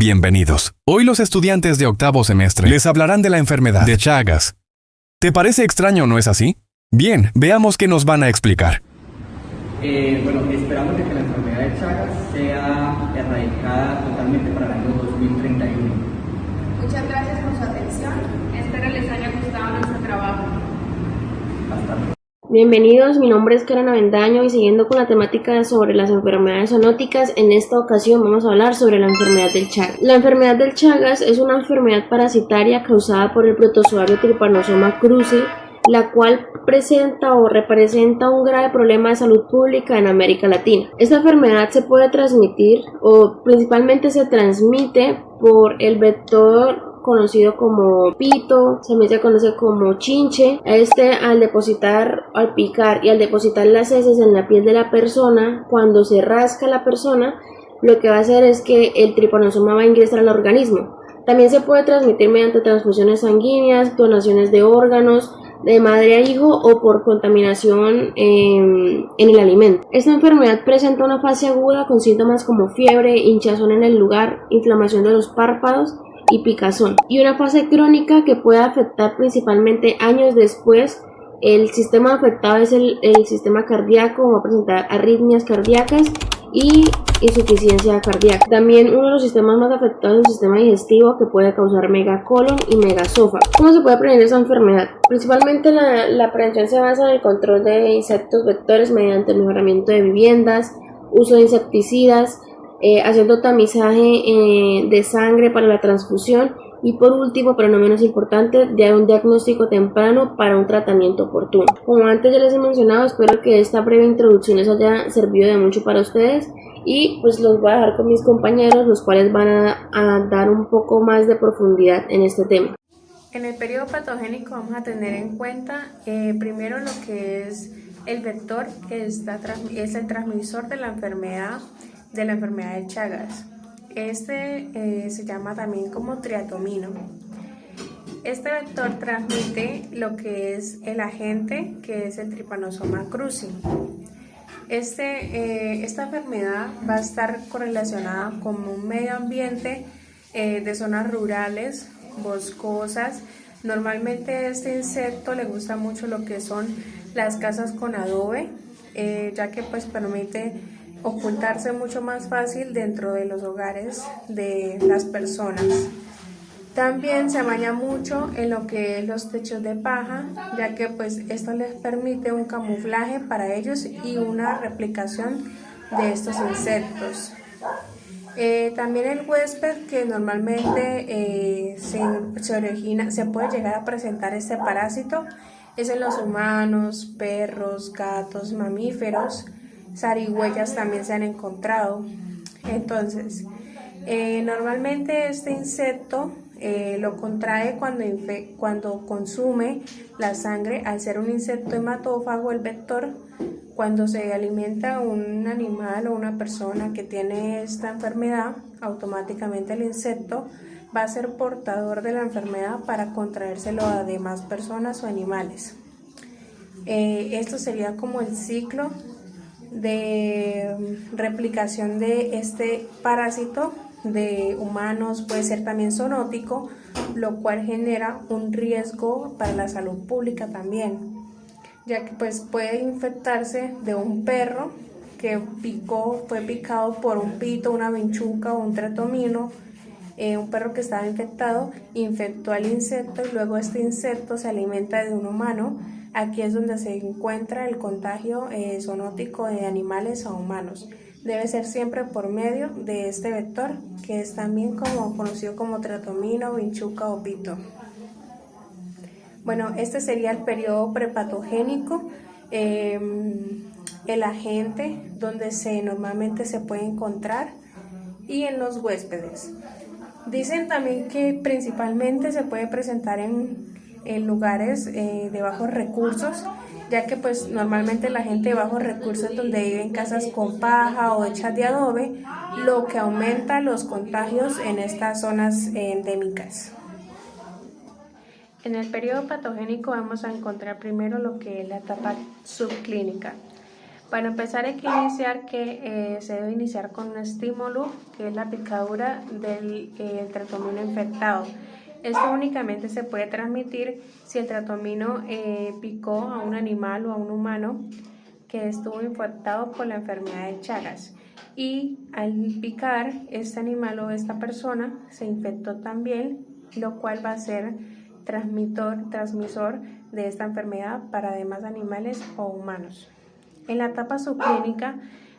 Bienvenidos. Hoy los estudiantes de octavo semestre les hablarán de la enfermedad de Chagas. ¿Te parece extraño, no es así? Bien, veamos qué nos van a explicar. Esperamos de que la enfermedad de Chagas sea erradicada totalmente para el año 2031. Muchas gracias por su atención. Espero les haya gustado nuestro trabajo. Hasta luego. Bienvenidos, mi nombre es Karen Avendaño y siguiendo con la temática sobre las enfermedades zoonóticas, en esta ocasión vamos a hablar sobre la enfermedad del Chagas. La enfermedad del Chagas es una enfermedad parasitaria causada por el protozoario Trypanosoma cruzi, la cual presenta o representa un grave problema de salud pública en América Latina. Esta enfermedad se puede transmitir o principalmente se transmite por el vector conocido como pito, también se conoce como chinche. Al picar y al depositar las heces en la piel de la persona, cuando se rasca la persona, lo que va a hacer es que el tripanosoma va a ingresar al organismo. También se puede transmitir mediante transfusiones sanguíneas, donaciones de órganos, de madre a hijo o por contaminación en el alimento. Esta enfermedad presenta una fase aguda con síntomas como fiebre, hinchazón en el lugar, inflamación de los párpados y picazón, y una fase crónica que puede afectar principalmente años después. El sistema afectado es el sistema cardíaco, va a presentar arritmias cardíacas y insuficiencia cardíaca. También uno de los sistemas más afectados es el sistema digestivo, que puede causar megacolon y megasófago. ¿Cómo se puede prevenir esa enfermedad? Principalmente la prevención se basa en el control de insectos vectores mediante el mejoramiento de viviendas, uso de insecticidas, haciendo tamizaje de sangre para la transfusión y por último, pero no menos importante, de un diagnóstico temprano para un tratamiento oportuno. Como antes ya les he mencionado, espero que esta breve introducción les haya servido de mucho para ustedes y pues los voy a dejar con mis compañeros, los cuales van a dar un poco más de profundidad en este tema. En el periodo patogénico vamos a tener en cuenta primero lo que es el vector, que es el transmisor de la enfermedad de Chagas. Se llama también como triatomino. Este vector transmite lo que es el agente, que es el Trypanosoma cruzi. Esta enfermedad va a estar correlacionada con un medio ambiente de zonas rurales, boscosas. Normalmente este insecto le gusta mucho lo que son las casas con adobe, ya que pues permite ocultarse mucho más fácil dentro de los hogares de las personas. También se baña mucho en lo que es los techos de paja, ya que pues esto les permite un camuflaje para ellos y una replicación de estos insectos. También el huésped, que normalmente se puede llegar a presentar este parásito, es en los humanos, perros, gatos, mamíferos. Zarigüeyas también se han encontrado. Entonces, normalmente este insecto lo contrae cuando consume la sangre. Al ser un insecto hematófago, el vector, cuando se alimenta un animal o una persona que tiene esta enfermedad, automáticamente el insecto va a ser portador de la enfermedad para contraérselo a demás personas o animales. Esto sería como el ciclo de replicación de este parásito de humanos. Puede ser también zoonótico, lo cual genera un riesgo para la salud pública también, ya que pues puede infectarse de un perro que fue picado por un pito, una vinchuca o un triatomino. Un perro que estaba infectado infectó al insecto y luego este insecto se alimenta de un humano. Aquí es donde se encuentra el contagio zoonótico de animales a humanos. Debe ser siempre por medio de este vector, que es también conocido como triatomino, vinchuca o pito. Bueno, este sería el periodo prepatogénico, el agente donde normalmente se puede encontrar, y en los huéspedes. Dicen también que principalmente se puede presentar en lugares de bajos recursos, ya que pues normalmente la gente de bajos recursos donde vive en casas con paja o hechas de adobe, lo que aumenta los contagios en estas zonas endémicas. En el periodo patogénico vamos a encontrar primero lo que es la etapa subclínica. Para empezar hay que iniciar se debe iniciar con un estímulo, que es la picadura del tratomino infectado. Esto únicamente se puede transmitir si el tratomino picó a un animal o a un humano que estuvo infectado por la enfermedad de Chagas. Y al picar, este animal o esta persona se infectó también, lo cual va a ser transmisor de esta enfermedad para demás animales o humanos. En la etapa subclínica,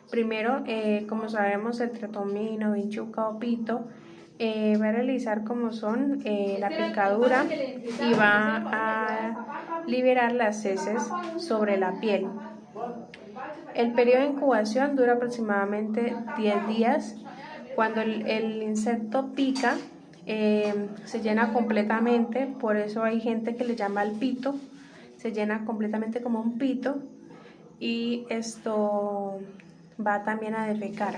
primero, como sabemos, el tratomino, vinchuca o pito va a realizar como son la picadura y va a liberar las heces sobre la piel. El periodo de incubación dura aproximadamente 10 días. Cuando el insecto pica, se llena completamente, por eso hay gente que le llama al pito, se llena completamente como un pito y esto va también a defecar.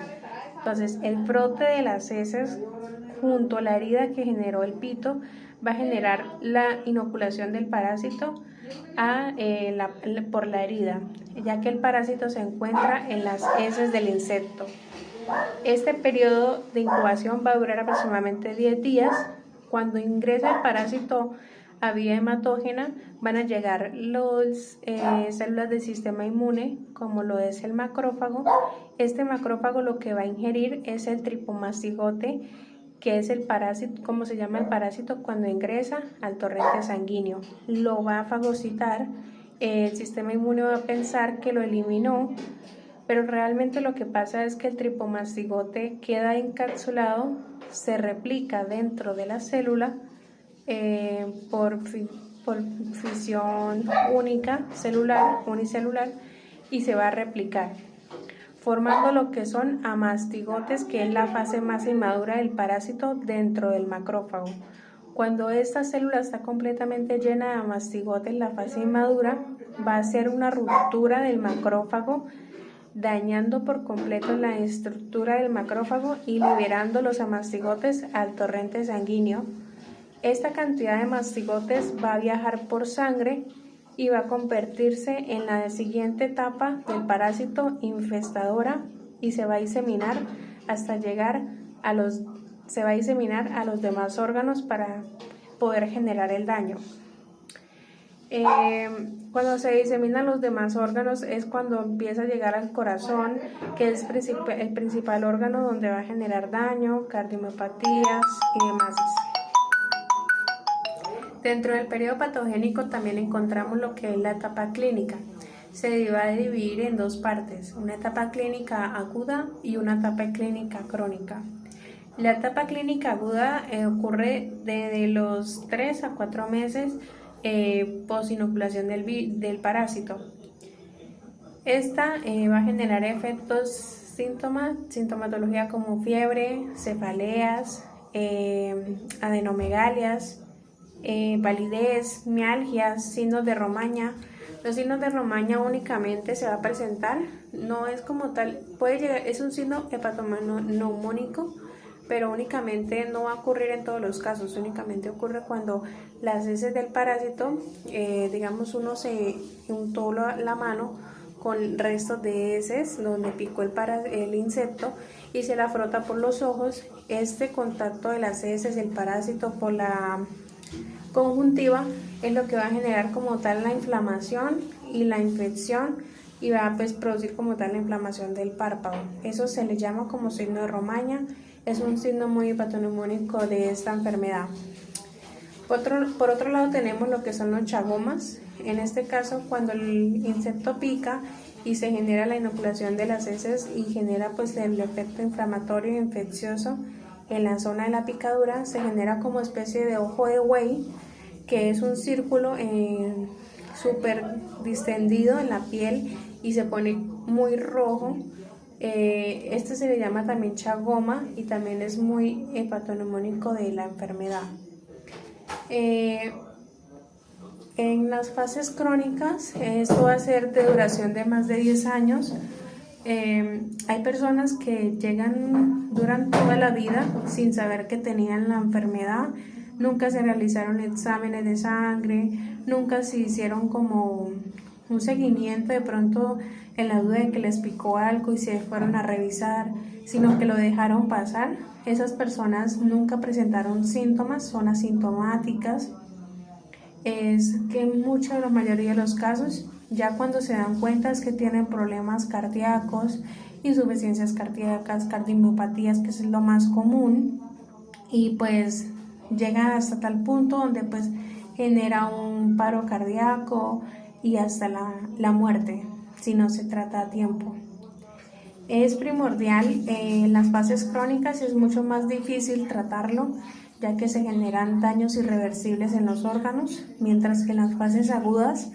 Entonces el brote de las heces junto a la herida que generó el pito va a generar la inoculación del parásito por la herida, ya que el parásito se encuentra en las heces del insecto. Este periodo de incubación va a durar aproximadamente 10 días. Cuando ingresa el parásito a vía hematógena, van a llegar las células del sistema inmune, como lo es el macrófago. Este macrófago lo que va a ingerir es el tripomastigote, que es el parásito, como se llama el parásito cuando ingresa al torrente sanguíneo. Lo va a fagocitar, el sistema inmune va a pensar que lo eliminó, pero realmente lo que pasa es que el tripomastigote queda encapsulado, se replica dentro de la célula por fisión unicelular, y se va a replicar, formando lo que son amastigotes, que es la fase más inmadura del parásito dentro del macrófago. Cuando esta célula está completamente llena de amastigotes, la fase inmadura, va a ser una ruptura del macrófago, dañando por completo la estructura del macrófago y liberando los amastigotes al torrente sanguíneo. Esta cantidad de mastigotes va a viajar por sangre y va a convertirse en la siguiente etapa del parásito infestadora y se va a diseminar hasta llegar a los demás órganos para poder generar el daño. Cuando se diseminan los demás órganos es cuando empieza a llegar al corazón, que es el principal órgano donde va a generar daño, cardiomiopatías y demás. Dentro del periodo patogénico también encontramos lo que es la etapa clínica. Se va a dividir en dos partes, una etapa clínica aguda y una etapa clínica crónica. La etapa clínica aguda ocurre desde los 3 a 4 meses posinoculación del parásito. Esta va a generar sintomatología como fiebre, cefaleas, adenomegalias, palidez, mialgias, signos de romaña. Los signos de romaña únicamente se va a presentar, no es como tal, puede llegar, es un signo hepatoneumónico, pero únicamente no va a ocurrir en todos los casos, únicamente ocurre cuando las heces del parásito, digamos uno se untó la mano con restos de heces donde picó el insecto y se la frota por los ojos. Este contacto de las heces del parásito por la conjuntiva es lo que va a generar como tal la inflamación y la infección y va a producir como tal la inflamación del párpado. Eso se le llama como signo de romaña. Es un signo muy hepatoneumónico de esta enfermedad. Por otro lado tenemos lo que son los chagomas. En este caso, cuando el insecto pica y se genera la inoculación de las heces y genera pues el efecto inflamatorio e infeccioso en la zona de la picadura, se genera como especie de ojo de buey, que es un círculo súper distendido en la piel y se pone muy rojo. Este se le llama también chagoma y también es muy hepatoneumónico de la enfermedad. En las fases crónicas, esto va a ser de duración de más de 10 años. Hay personas que duran toda la vida sin saber que tenían la enfermedad, nunca se realizaron exámenes de sangre, nunca se hicieron como un seguimiento de pronto en la duda de que les picó algo y se fueron a revisar, sino que lo dejaron pasar. Esas personas nunca presentaron síntomas, son asintomáticas. Es que en la mayoría de los casos, ya cuando se dan cuenta es que tienen problemas cardíacos, insuficiencias cardíacas, cardiomiopatías, que es lo más común, y pues llegan hasta tal punto donde pues genera un paro cardíaco y hasta la muerte si no se trata a tiempo. Es primordial, en las fases crónicas es mucho más difícil tratarlo, ya que se generan daños irreversibles en los órganos, mientras que en las fases agudas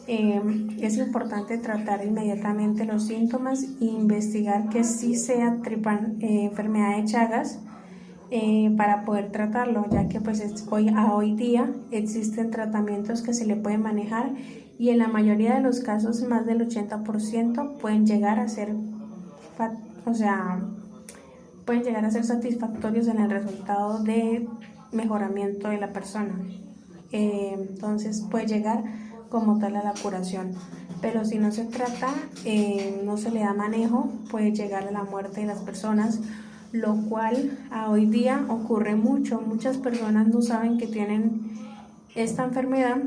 es importante tratar inmediatamente los síntomas e investigar que sí sea enfermedad de Chagas, para poder tratarlo, ya que pues hoy día existen tratamientos que se le pueden manejar y en la mayoría de los casos más del 80% pueden llegar a ser satisfactorios en el resultado de mejoramiento de la persona. Entonces puede llegar como tal a la curación, pero si no se trata, no se le da manejo, puede llegar a la muerte de las personas, lo cual hoy día ocurre mucho. Muchas personas no saben que tienen esta enfermedad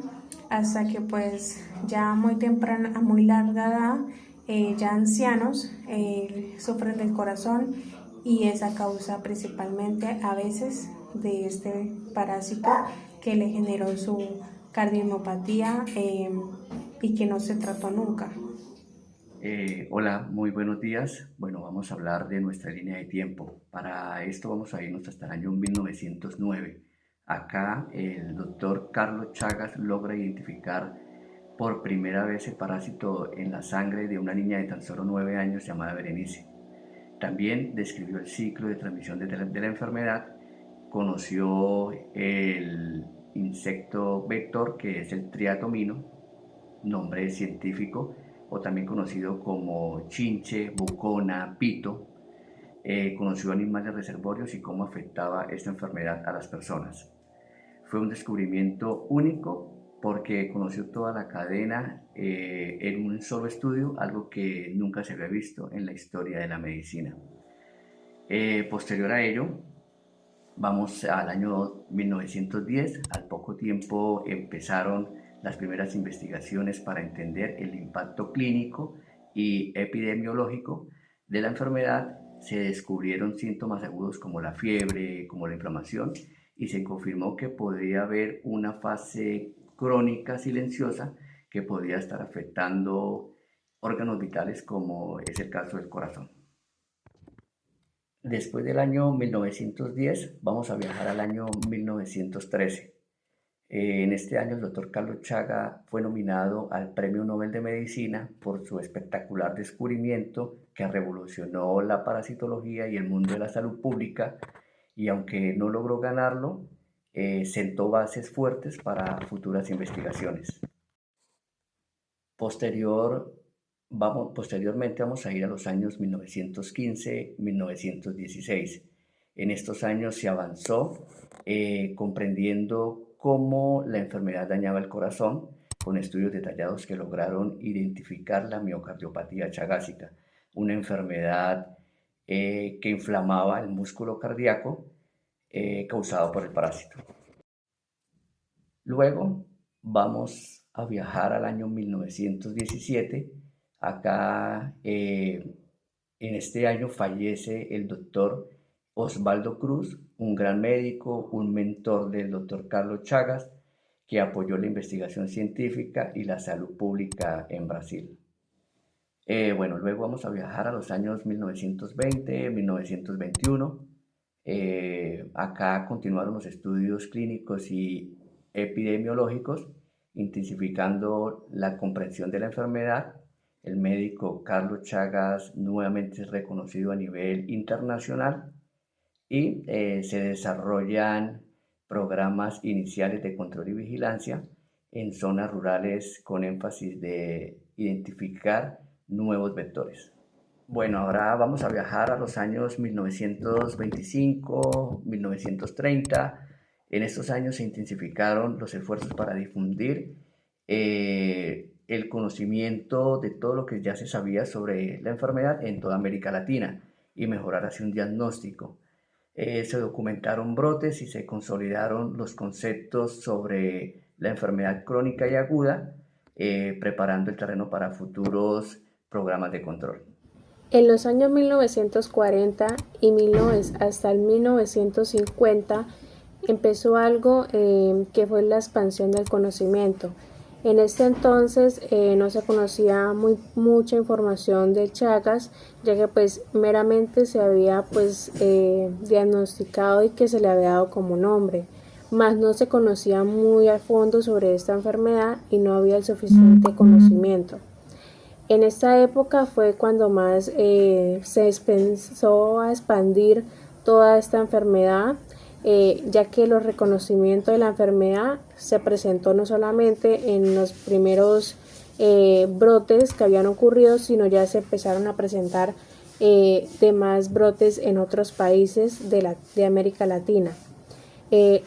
hasta que pues ya muy temprana, a muy larga edad, ya ancianos, sufren del corazón, y es a causa principalmente a veces de este parásito que le generó su cardiomopatía, y que no se trató nunca. Hola, muy buenos días. Bueno, vamos a hablar de nuestra línea de tiempo. Para esto vamos a irnos hasta el año 1909. Acá el doctor Carlos Chagas logra identificar por primera vez el parásito en la sangre de una niña de tan solo 9 años llamada Berenice. También describió el ciclo de transmisión de la enfermedad, conoció el insecto vector que es el triatomino, nombre científico, o también conocido como chinche, bucona, pito. Conoció animales reservorios y cómo afectaba esta enfermedad a las personas. Fue un descubrimiento único porque conoció toda la cadena en un solo estudio, algo que nunca se había visto en la historia de la medicina. Posterior a ello, vamos al año 1910. Al poco tiempo empezaron las primeras investigaciones para entender el impacto clínico y epidemiológico de la enfermedad. Se descubrieron síntomas agudos como la fiebre, como la inflamación, y se confirmó que podría haber una fase crónica silenciosa que podría estar afectando órganos vitales, como es el caso del corazón. Después del año 1910 vamos a viajar al año 1913. En este año el doctor Carlos Chagas fue nominado al Premio Nobel de Medicina por su espectacular descubrimiento que revolucionó la parasitología y el mundo de la salud pública, y aunque no logró ganarlo, sentó bases fuertes para futuras investigaciones. Posteriormente vamos a ir a los años 1915-1916. En estos años se avanzó comprendiendo cómo la enfermedad dañaba el corazón, con estudios detallados que lograron identificar la miocardiopatía chagásica, una enfermedad que inflamaba el músculo cardíaco causado por el parásito. Luego vamos a viajar al año 1917. Acá en este año fallece el doctor Osvaldo Cruz, un gran médico, un mentor del doctor Carlos Chagas, que apoyó la investigación científica y la salud pública en Brasil. Luego vamos a viajar a los años 1920, 1921. Acá continuaron los estudios clínicos y epidemiológicos, intensificando la comprensión de la enfermedad. El médico Carlos Chagas nuevamente es reconocido a nivel internacional, y se desarrollan programas iniciales de control y vigilancia en zonas rurales con énfasis de identificar nuevos vectores. Bueno, ahora vamos a viajar a los años 1925, 1930. En estos años se intensificaron los esfuerzos para difundir el conocimiento de todo lo que ya se sabía sobre la enfermedad en toda América Latina y mejorar así un diagnóstico. Se documentaron brotes y se consolidaron los conceptos sobre la enfermedad crónica y aguda, preparando el terreno para futuros programas de control. En los años 1940 y hasta el 1950 empezó algo que fue la expansión del conocimiento. En este entonces no se conocía mucha información de Chagas, ya que pues meramente se había diagnosticado y que se le había dado como nombre, mas no se conocía muy a fondo sobre esta enfermedad y no había el suficiente conocimiento. En esta época fue cuando más se empezó a expandir toda esta enfermedad, ya que los reconocimientos de la enfermedad se presentó no solamente en los primeros brotes que habían ocurrido, sino ya se empezaron a presentar demás brotes en otros países de América Latina,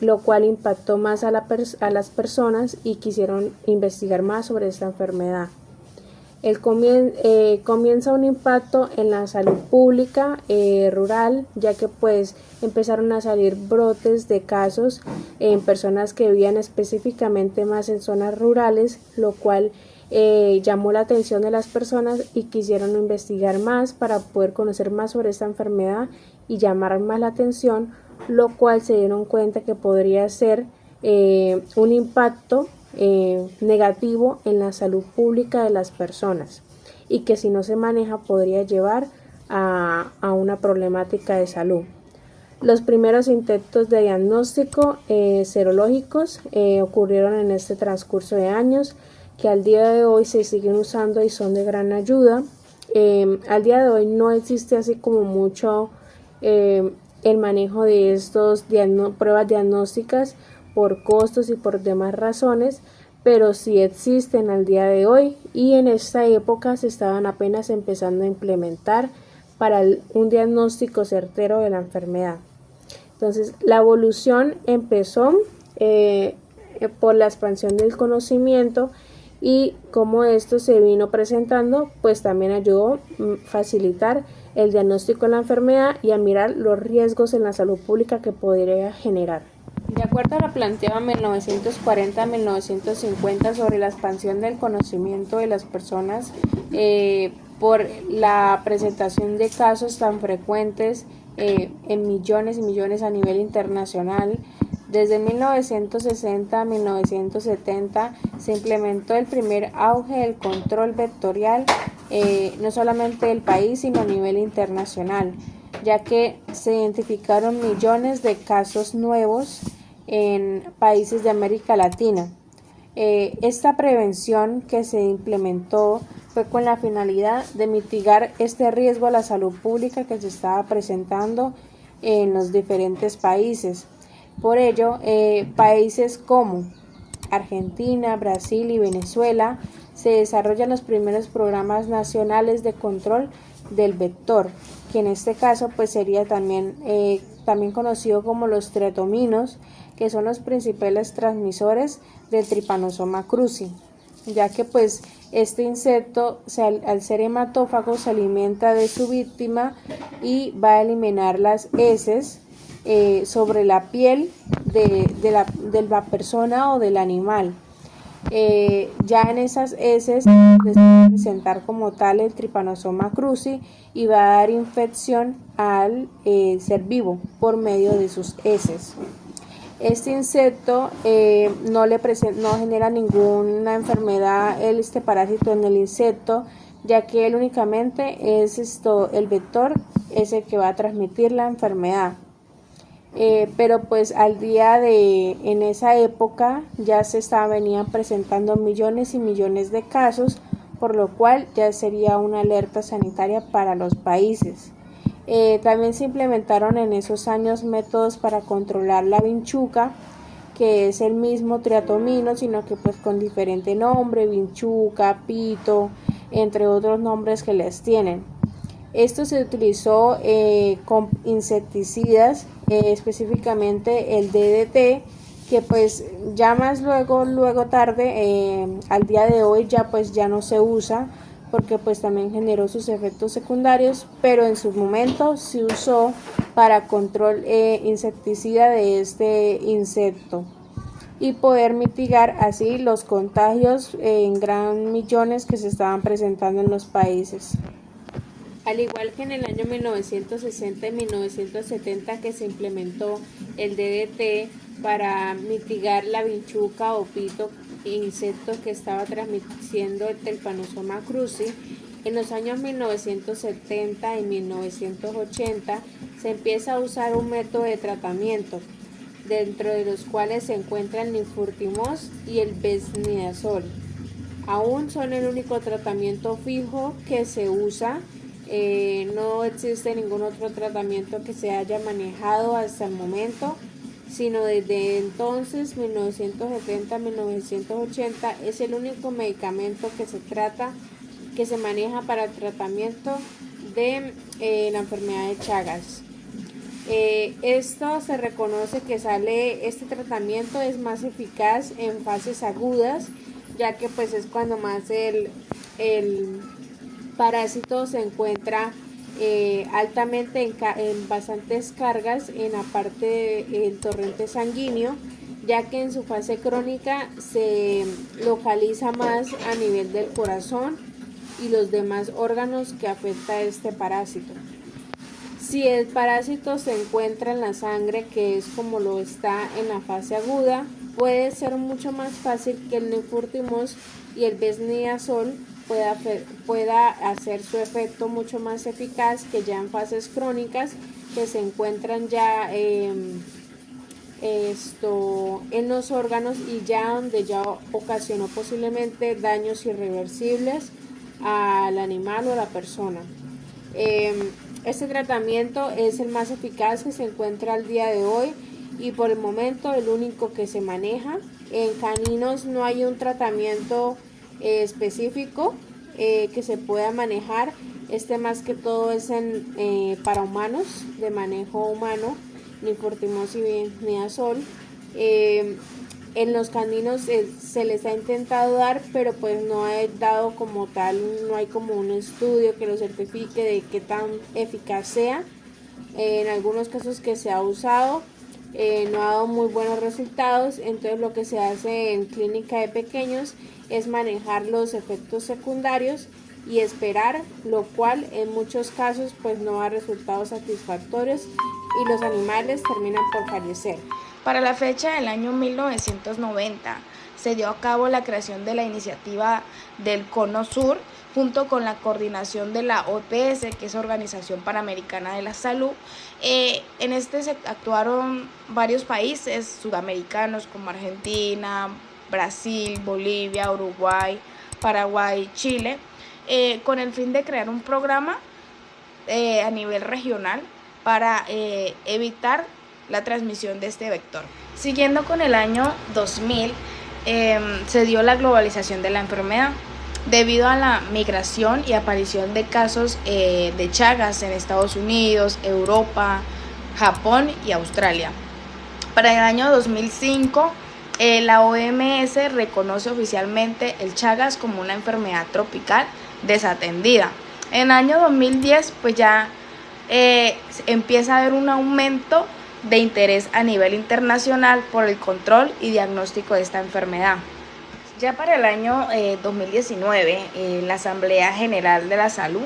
lo cual impactó más a las personas y quisieron investigar más sobre esta enfermedad. Comienza un impacto en la salud pública rural, ya que pues empezaron a salir brotes de casos en personas que vivían específicamente más en zonas rurales, lo cual llamó la atención de las personas y quisieron investigar más para poder conocer más sobre esta enfermedad y llamar más la atención, lo cual se dieron cuenta que podría ser un impacto negativo en la salud pública de las personas y que si no se maneja podría llevar a una problemática de salud. Los primeros intentos de diagnóstico serológicos ocurrieron en este transcurso de años, que al día de hoy se siguen usando y son de gran ayuda. Al día de hoy no existe así como mucho el manejo de estos pruebas diagnósticas por costos y por demás razones, pero sí existen al día de hoy y en esta época se estaban apenas empezando a implementar para un diagnóstico certero de la enfermedad. Entonces, la evolución empezó por la expansión del conocimiento y como esto se vino presentando, pues también ayudó a facilitar el diagnóstico de la enfermedad y a mirar los riesgos en la salud pública que podría generar. De acuerdo a lo planteado en 1940-1950 sobre la expansión del conocimiento de las personas por la presentación de casos tan frecuentes en millones y millones a nivel internacional, desde 1960 a 1970 se implementó el primer auge del control vectorial, no solamente del país sino a nivel internacional, ya que se identificaron millones de casos nuevos en países de América Latina. Esta prevención que se implementó fue con la finalidad de mitigar este riesgo a la salud pública que se estaba presentando en los diferentes países. Por ello, países como Argentina, Brasil y Venezuela se desarrollan los primeros programas nacionales de control del vector, que en este caso pues sería también conocido como los triatominos, que son los principales transmisores del Trypanosoma cruzi, ya que pues este insecto al ser hematófago se alimenta de su víctima y va a eliminar las heces sobre la piel de la persona o del animal. Ya en esas heces se va a presentar como tal el Trypanosoma cruzi y va a dar infección al ser vivo por medio de sus heces. Este insecto no genera ninguna enfermedad, este parásito en el insecto, ya que él únicamente es el vector es el que va a transmitir la enfermedad. Pero pues en esa época ya venían presentando millones y millones de casos, por lo cual ya sería una alerta sanitaria para los países. También se implementaron en esos años métodos para controlar la vinchuca, que es el mismo triatomino, sino que pues con diferente nombre, vinchuca, pito, entre otros nombres que les tienen. Esto se utilizó con insecticidas, específicamente el DDT, que pues ya más luego tarde, al día de hoy ya pues ya no se usa porque pues también generó sus efectos secundarios, pero en su momento se usó para control insecticida de este insecto y poder mitigar así los contagios en gran millones que se estaban presentando en los países. Al igual que en el año 1960 y 1970 que se implementó el DDT para mitigar la vinchuca o pito, insecto que estaba transmitiendo el Trypanosoma cruzi, en los años 1970 y 1980 se empieza a usar un método de tratamiento, dentro de los cuales se encuentran el nifurtimox y el benznidazol. Aún son el único tratamiento fijo que se usa. No existe ningún otro tratamiento que se haya manejado hasta el momento, sino desde entonces, 1970-1980, es el único medicamento que se maneja para el tratamiento de la enfermedad de Chagas. Esto se reconoce que este tratamiento es más eficaz en fases agudas, ya que pues es cuando más el parásito se encuentra altamente en bastantes cargas en la parte del torrente sanguíneo, ya que en su fase crónica se localiza más a nivel del corazón y los demás órganos que afecta este parásito. Si el parásito se encuentra en la sangre, que es como lo está en la fase aguda, puede ser mucho más fácil que el nifurtimox y el benznidazol pueda hacer su efecto mucho más eficaz que ya en fases crónicas, que se encuentran ya en los órganos y ya donde ya ocasionó posiblemente daños irreversibles al animal o a la persona. Este tratamiento es el más eficaz que se encuentra al día de hoy y por el momento el único que se maneja. En caninos no hay un tratamiento específico que se pueda manejar. Más que todo es para humanos, de manejo humano, nifurtimox y benznidazol. En los caninos se les ha intentado dar, pero pues no ha dado como tal, no hay como un estudio que lo certifique de qué tan eficaz sea. En algunos casos que se ha usado no ha dado muy buenos resultados, entonces lo que se hace en clínica de pequeños es manejar los efectos secundarios y esperar, lo cual en muchos casos pues no da resultados satisfactorios y los animales terminan por fallecer. Para la fecha del año 1990 se dio a cabo la creación de la iniciativa del Cono Sur junto con la coordinación de la OPS, que es Organización Panamericana de la Salud. En este se actuaron varios países sudamericanos como Argentina, Brasil, Bolivia, Uruguay, Paraguay, Chile, con el fin de crear un programa a nivel regional para evitar la transmisión de este vector. Siguiendo con el año 2000, se dio la globalización de la enfermedad debido a la migración y aparición de casos de Chagas en Estados Unidos, Europa, Japón y Australia. Para el año 2005, la OMS reconoce oficialmente el Chagas como una enfermedad tropical desatendida. En el año 2010, pues ya empieza a haber un aumento de interés a nivel internacional por el control y diagnóstico de esta enfermedad. Ya para el año 2019, la Asamblea General de la Salud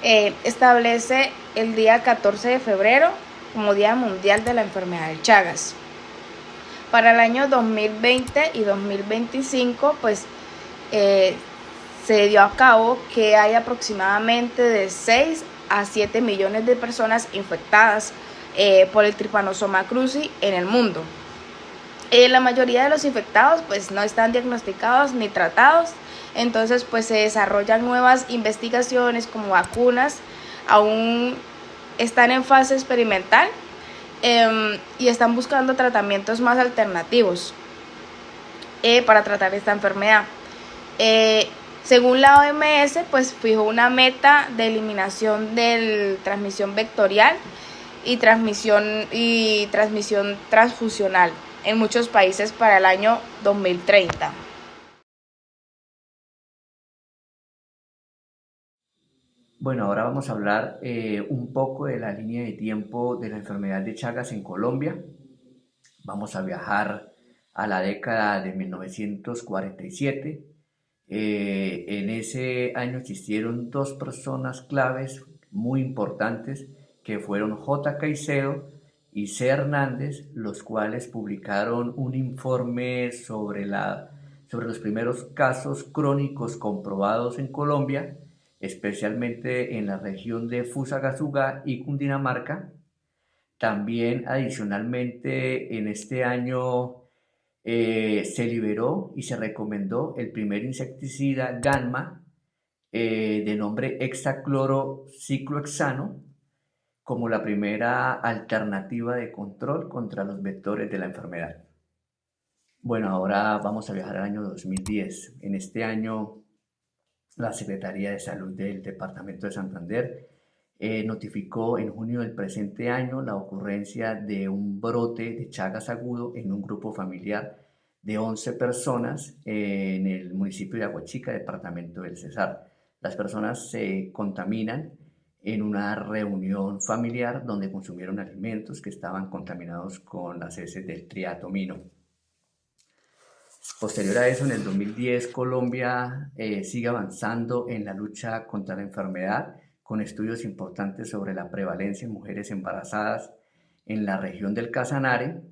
establece el día 14 de febrero como Día Mundial de la Enfermedad de Chagas. Para el año 2020 y 2025, pues se dio a cabo que hay aproximadamente de 6 a 7 millones de personas infectadas por el Trypanosoma cruzi en el mundo. La mayoría de los infectados pues no están diagnosticados ni tratados, entonces pues se desarrollan nuevas investigaciones como vacunas, aún están en fase experimental y están buscando tratamientos más alternativos para tratar esta enfermedad. Según la OMS, pues fijó una meta de eliminación de transmisión vectorial y transmisión transfusional en muchos países para el año 2030. Bueno, ahora vamos a hablar un poco de la línea de tiempo de la enfermedad de Chagas en Colombia. Vamos a viajar a la década de 1947. En ese año existieron dos personas claves muy importantes que fueron J. Caicedo y C. Hernández, los cuales publicaron un informe sobre los primeros casos crónicos comprobados en Colombia, especialmente en la región de Fusagasugá y Cundinamarca. También adicionalmente en este año se liberó y se recomendó el primer insecticida Ganma de nombre hexaclorociclohexano como la primera alternativa de control contra los vectores de la enfermedad. Bueno, ahora vamos a viajar al año 2010. En este año, la Secretaría de Salud del Departamento de Santander notificó en junio del presente año la ocurrencia de un brote de Chagas agudo en un grupo familiar de 11 personas en el municipio de Aguachica, departamento del Cesar. Las personas se contaminan en una reunión familiar donde consumieron alimentos que estaban contaminados con las heces del triatomino. Posterior a eso, en el 2010, Colombia sigue avanzando en la lucha contra la enfermedad, con estudios importantes sobre la prevalencia en mujeres embarazadas en la región del Casanare,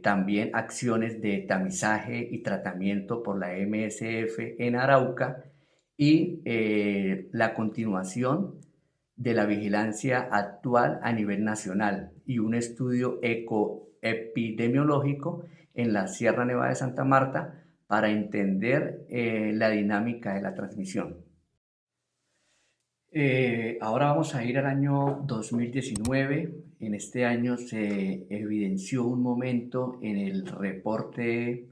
también acciones de tamizaje y tratamiento por la MSF en Arauca y la continuación de la vigilancia actual a nivel nacional y un estudio ecoepidemiológico en la Sierra Nevada de Santa Marta para entender la dinámica de la transmisión. Ahora vamos a ir al año 2019. En este año se evidenció un momento en el reporte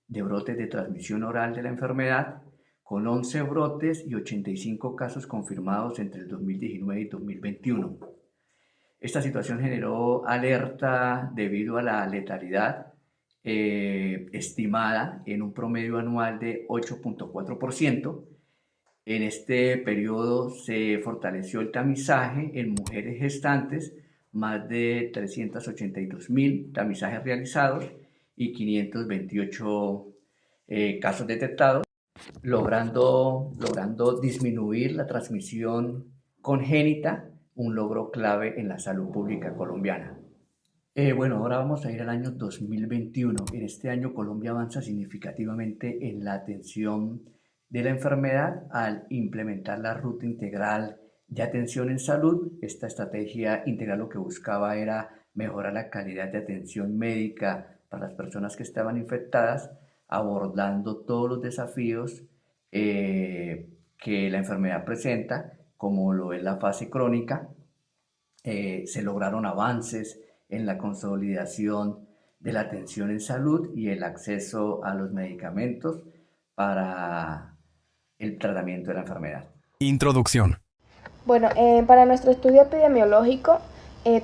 de brotes de transmisión oral de la enfermedad, con 11 brotes y 85 casos confirmados entre el 2019 y 2021. Esta situación generó alerta debido a la letalidad estimada en un promedio anual de 8.4%. En este periodo se fortaleció el tamizaje en mujeres gestantes, más de 382.000 tamizajes realizados y 528 casos detectados, logrando disminuir la transmisión congénita, un logro clave en la salud pública colombiana. Bueno, ahora vamos a ir al año 2021. En este año Colombia avanza significativamente en la atención de la enfermedad al implementar la Ruta Integral de Atención en Salud. Esta estrategia integral lo que buscaba era mejorar la calidad de atención médica para las personas que estaban infectadas, abordando todos los desafíos que la enfermedad presenta, como lo es la fase crónica. Se lograron avances en la consolidación de la atención en salud y el acceso a los medicamentos para el tratamiento de la enfermedad. Introducción. Bueno, para nuestro estudio epidemiológico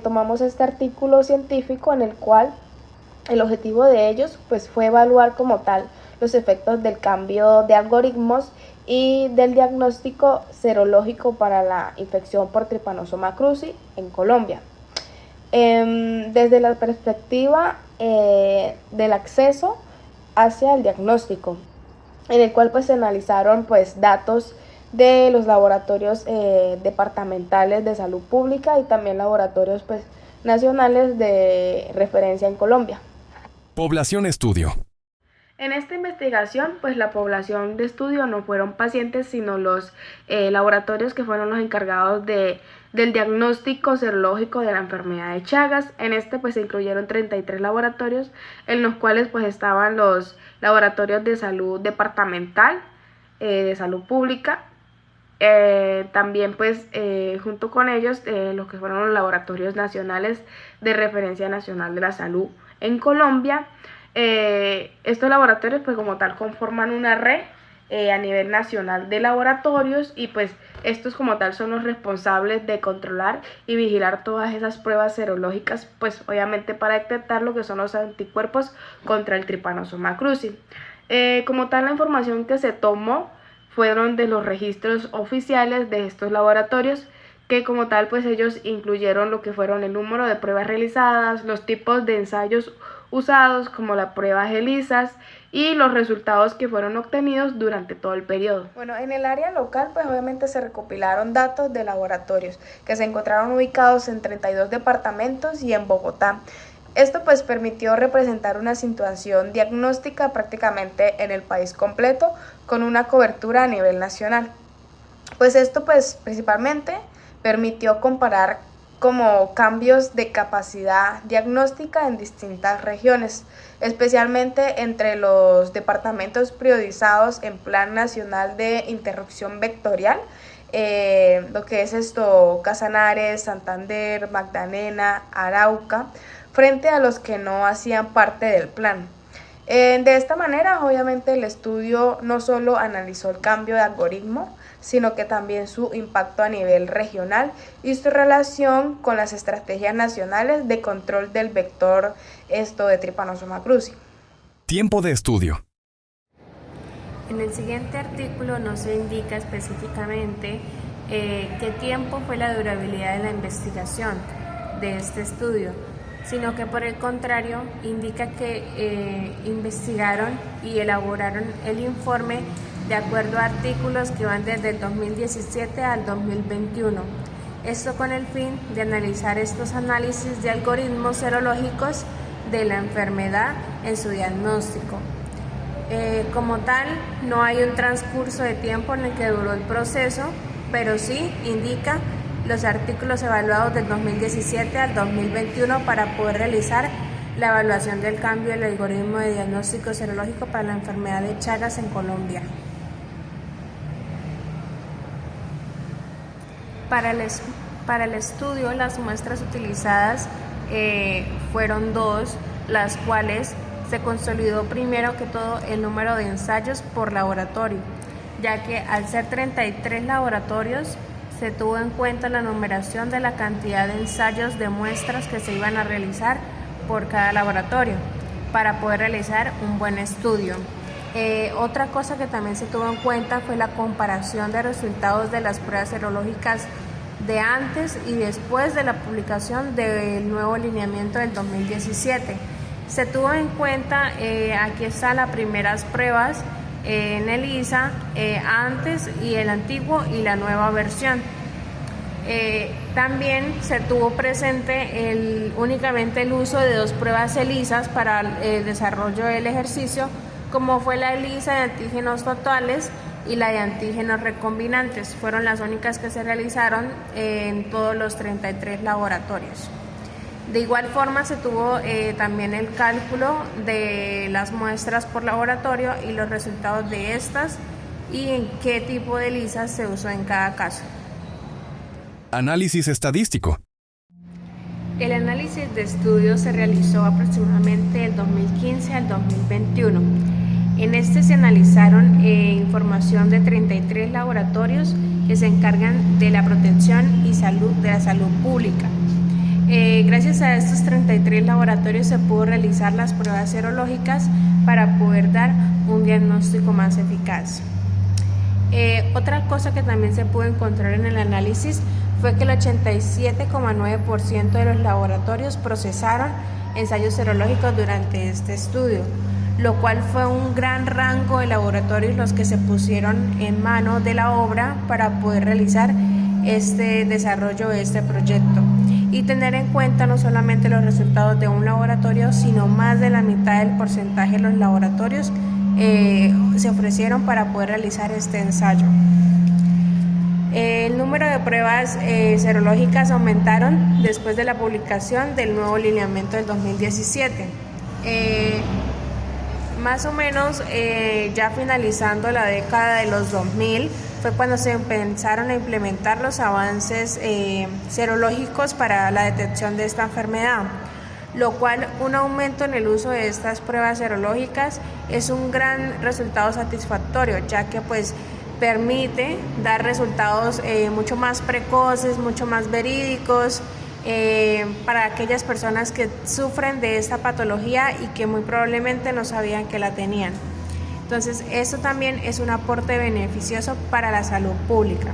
tomamos este artículo científico en el cual el objetivo de ellos pues, fue evaluar como tal los efectos del cambio de algoritmos y del diagnóstico serológico para la infección por Trypanosoma cruzi en Colombia. Desde la perspectiva del acceso hacia el diagnóstico, en el cual pues se analizaron pues datos de los laboratorios departamentales de salud pública y también laboratorios pues nacionales de referencia en Colombia. Población estudio. En esta investigación, pues la población de estudio no fueron pacientes, sino los laboratorios que fueron los encargados del diagnóstico serológico de la enfermedad de Chagas. En este pues se incluyeron 33 laboratorios, en los cuales pues estaban los laboratorios de salud departamental, de salud pública, también pues junto con ellos los que fueron los laboratorios nacionales de referencia nacional de la salud en Colombia. Estos laboratorios pues como tal conforman una red a nivel nacional de laboratorios, y pues estos como tal son los responsables de controlar y vigilar todas esas pruebas serológicas, pues obviamente para detectar lo que son los anticuerpos contra el Trypanosoma cruzi. Como tal, la información que se tomó fueron de los registros oficiales de estos laboratorios, que como tal pues ellos incluyeron lo que fueron el número de pruebas realizadas, los tipos de ensayos usados como las pruebas ELISA y los resultados que fueron obtenidos durante todo el periodo. Bueno, en el área local pues obviamente se recopilaron datos de laboratorios que se encontraron ubicados en 32 departamentos y en Bogotá. Esto pues permitió representar una situación diagnóstica prácticamente en el país completo con una cobertura a nivel nacional. Pues esto pues principalmente permitió comparar como cambios de capacidad diagnóstica en distintas regiones, especialmente entre los departamentos priorizados en Plan Nacional de Interrupción Vectorial, lo que es esto, Casanare, Santander, Magdalena, Arauca, frente a los que no hacían parte del plan. De esta manera, obviamente, el estudio no solo analizó el cambio de algoritmo, sino que también su impacto a nivel regional y su relación con las estrategias nacionales de control del vector de Trypanosoma cruzi. Tiempo de estudio. En el siguiente artículo no se indica específicamente qué tiempo fue la durabilidad de la investigación de este estudio, sino que por el contrario indica que investigaron y elaboraron el informe de acuerdo a artículos que van desde el 2017 al 2021. Esto con el fin de analizar estos análisis de algoritmos serológicos de la enfermedad en su diagnóstico. Como tal, no hay un transcurso de tiempo en el que duró el proceso, pero sí indica los artículos evaluados del 2017 al 2021 para poder realizar la evaluación del cambio del algoritmo de diagnóstico serológico para la enfermedad de Chagas en Colombia. Para el estudio, las muestras utilizadas fueron 2, las cuales se consolidó primero que todo el número de ensayos por laboratorio, ya que al ser 33 laboratorios, se tuvo en cuenta la numeración de la cantidad de ensayos de muestras que se iban a realizar por cada laboratorio para poder realizar un buen estudio. Otra cosa que también se tuvo en cuenta fue la comparación de resultados de las pruebas serológicas de antes y después de la publicación del nuevo lineamiento del 2017. Se tuvo en cuenta, aquí están las primeras pruebas en ELISA, antes y el antiguo y la nueva versión. También se tuvo presente únicamente el uso de 2 pruebas ELISA para el desarrollo del ejercicio, como fue la ELISA de antígenos totales y la de antígenos recombinantes. Fueron las únicas que se realizaron en todos los 33 laboratorios. De igual forma se tuvo también el cálculo de las muestras por laboratorio y los resultados de estas y en qué tipo de ELISA se usó en cada caso. Análisis estadístico. El análisis de estudio se realizó aproximadamente del 2015 al 2021. En este se analizaron información de 33 laboratorios que se encargan de la protección y salud de la salud pública. Gracias a estos 33 laboratorios se pudo realizar las pruebas serológicas para poder dar un diagnóstico más eficaz. Otra cosa que también se pudo encontrar en el análisis fue que el 87,9% de los laboratorios procesaron ensayos serológicos durante este estudio, lo cual fue un gran rango de laboratorios los que se pusieron en mano de la obra para poder realizar este desarrollo de este proyecto y tener en cuenta no solamente los resultados de un laboratorio, sino más de la mitad del porcentaje de los laboratorios se ofrecieron para poder realizar este ensayo. El número de pruebas serológicas aumentaron después de la publicación del nuevo lineamiento del 2017. Más o menos ya finalizando la década de los 2000 fue cuando se empezaron a implementar los avances serológicos para la detección de esta enfermedad, lo cual un aumento en el uso de estas pruebas serológicas es un gran resultado satisfactorio, ya que pues permite dar resultados mucho más precoces, mucho más verídicos para aquellas personas que sufren de esta patología y que muy probablemente no sabían que la tenían. Entonces, esto también es un aporte beneficioso para la salud pública.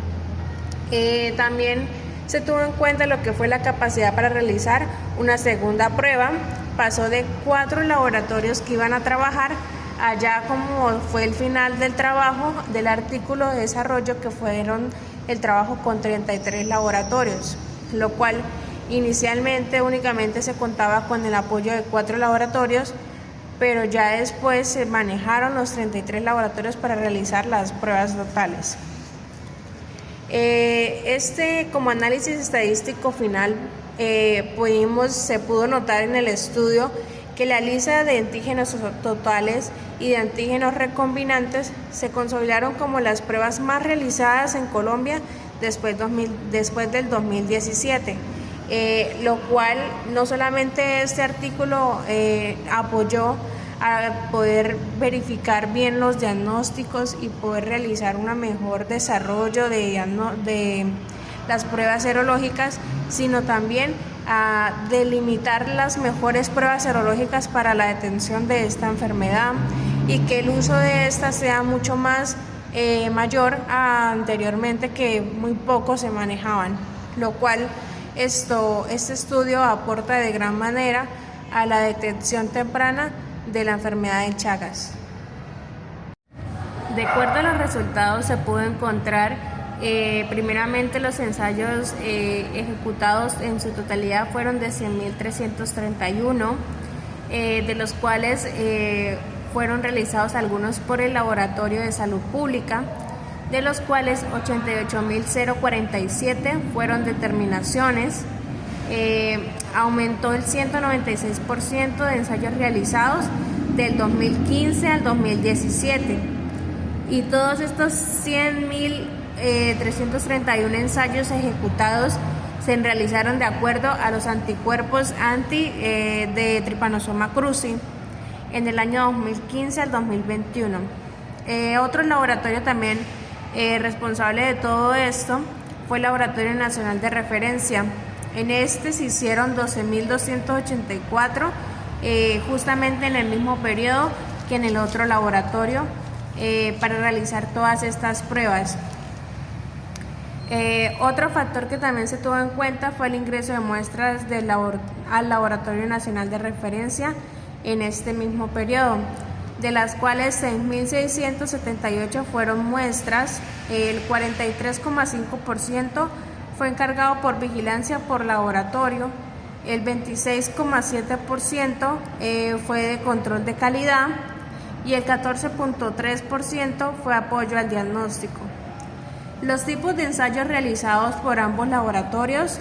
También se tuvo en cuenta lo que fue la capacidad para realizar una segunda prueba. Pasó de 4 laboratorios que iban a trabajar allá como fue el final del trabajo del artículo de desarrollo, que fueron el trabajo con 33 laboratorios, lo cual inicialmente únicamente se contaba con el apoyo de 4 laboratorios, pero ya después se manejaron los 33 laboratorios para realizar las pruebas totales. Como análisis estadístico final se pudo notar en el estudio que la lista de antígenos totales y de antígenos recombinantes se consolidaron como las pruebas más realizadas en Colombia después del 2017, lo cual no solamente este artículo apoyó a poder verificar bien los diagnósticos y poder realizar un mejor desarrollo de las pruebas serológicas, sino también a delimitar las mejores pruebas serológicas para la detención de esta enfermedad y que el uso de esta sea mucho más mayor a anteriormente, que muy poco se manejaban, lo cual este estudio aporta de gran manera a la detección temprana de la enfermedad de Chagas. De acuerdo a los resultados se pudo encontrar primeramente los ensayos ejecutados en su totalidad fueron de 100.331, de los cuales fueron realizados algunos por el Laboratorio de Salud Pública, de los cuales 88.047 fueron determinaciones. Aumentó el 196% de ensayos realizados del 2015 al 2017, y todos estos 100.331 ensayos ejecutados se realizaron de acuerdo a los anticuerpos de Trypanosoma cruzi en el año 2015 al 2021. Otro laboratorio también responsable de todo esto fue el Laboratorio Nacional de Referencia. En este se hicieron 12.284, justamente en el mismo periodo que en el otro laboratorio, para realizar todas estas pruebas. Otro factor que también se tuvo en cuenta fue el ingreso de muestras al Laboratorio Nacional de Referencia en este mismo periodo, de las cuales 6.678 fueron muestras. El 43,5% fue encargado por vigilancia por laboratorio, el 26,7% fue de control de calidad y el 14,3% fue apoyo al diagnóstico. Los tipos de ensayos realizados por ambos laboratorios,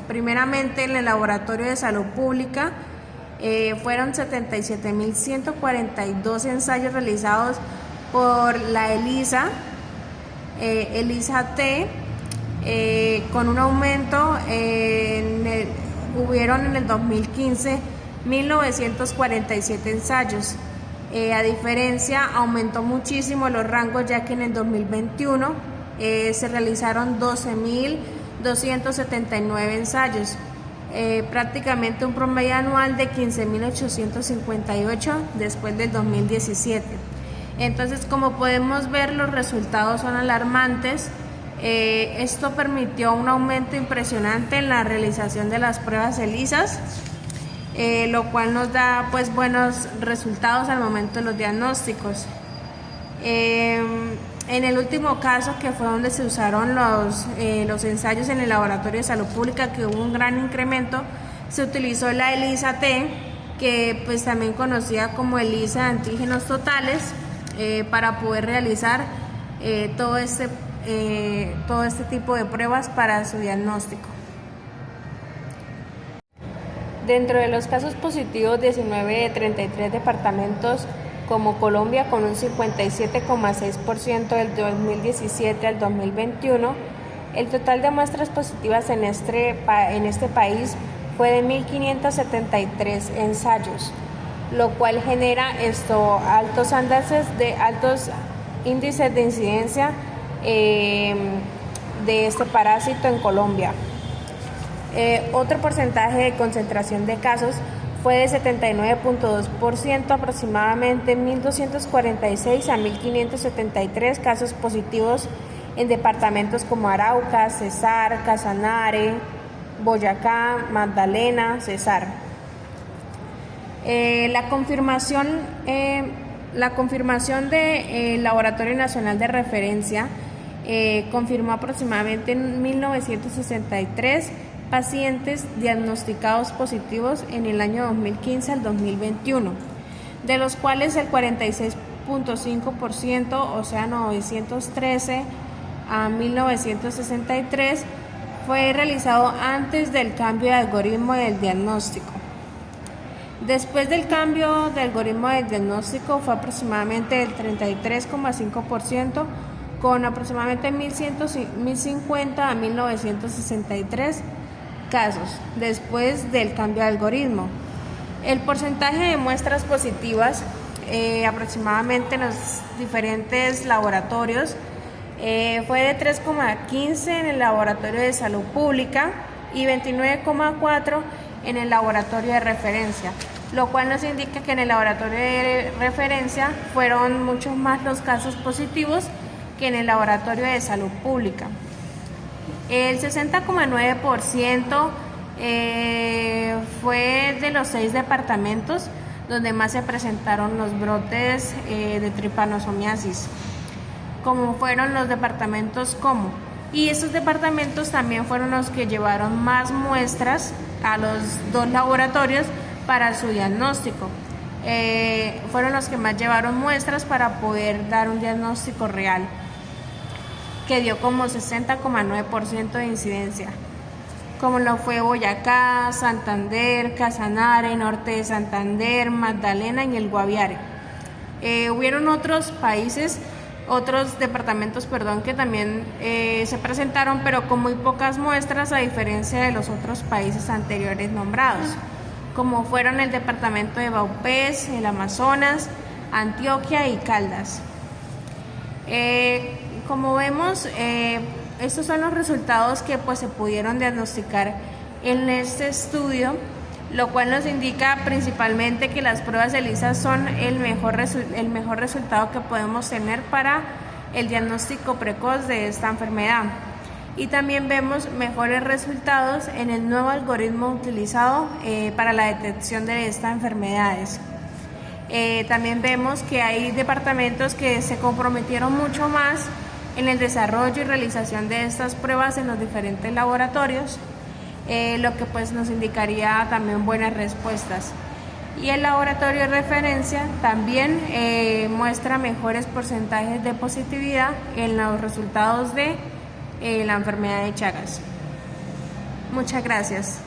primeramente en el Laboratorio de Salud Pública, fueron 77.142 ensayos realizados por la ELISA, ELISA-T, con un aumento hubieron en el 2015 1.947 ensayos. A diferencia, aumentó muchísimo los rangos, ya que en el 2021 se realizaron 12.279 ensayos, prácticamente un promedio anual de 15.858 después del 2017. Entonces, como podemos ver, los resultados son alarmantes. Esto permitió un aumento impresionante en la realización de las pruebas ELISAs, lo cual nos da pues buenos resultados al momento de los diagnósticos. En el último caso, que fue donde se usaron los ensayos en el Laboratorio de Salud Pública, que hubo un gran incremento, se utilizó la ELISA-T, que pues también conocida como ELISA de antígenos totales, para poder realizar todo este tipo de pruebas para su diagnóstico. Dentro de los casos positivos, 19 de 33 departamentos como Colombia, con un 57,6% del 2017 al 2021, el total de muestras positivas en este país fue de 1.573 ensayos, lo cual genera altos índices de incidencia de este parásito en Colombia. Otro porcentaje de concentración de casos fue de 79.2%, aproximadamente 1.246 a 1.573 casos positivos en departamentos como Arauca, Cesar, Casanare, Boyacá, Magdalena, Cesar. La confirmación del Laboratorio Nacional de Referencia confirmó aproximadamente en 1963 pacientes diagnosticados positivos en el año 2015 al 2021, de los cuales el 46.5%, o sea 913 a 1963, fue realizado antes del cambio de algoritmo del diagnóstico. Después del cambio de algoritmo del diagnóstico fue aproximadamente el 33.5%, con aproximadamente 1050 a 1963 casos después del cambio de algoritmo. El porcentaje de muestras positivas aproximadamente en los diferentes laboratorios fue de 3,15 en el laboratorio de salud pública y 29,4 en el laboratorio de referencia, lo cual nos indica que en el laboratorio de referencia fueron muchos más los casos positivos que en el laboratorio de salud pública. El 60,9% fue de los 6 departamentos donde más se presentaron los brotes de trypanosomiasis, como fueron los departamentos Como. Y estos departamentos también fueron los que llevaron más muestras a los 2 laboratorios para su diagnóstico. Fueron los que más llevaron muestras para poder dar un diagnóstico real, que dio como 60,9% de incidencia, como lo fue Boyacá, Santander, Casanare, Norte de Santander, Magdalena y el Guaviare. Hubieron otros departamentos, que también se presentaron, pero con muy pocas muestras, a diferencia de los otros países anteriores nombrados, como fueron el departamento de Vaupés, el Amazonas, Antioquia y Caldas. Como vemos, estos son los resultados que se pudieron diagnosticar en este estudio, lo cual nos indica principalmente que las pruebas ELISA son el mejor resultado que podemos tener para el diagnóstico precoz de esta enfermedad. Y también vemos mejores resultados en el nuevo algoritmo utilizado para la detección de estas enfermedades. También vemos que hay departamentos que se comprometieron mucho más en el desarrollo y realización de estas pruebas en los diferentes laboratorios, lo que nos indicaría también buenas respuestas. Y el laboratorio de referencia también muestra mejores porcentajes de positividad en los resultados de la enfermedad de Chagas. Muchas gracias.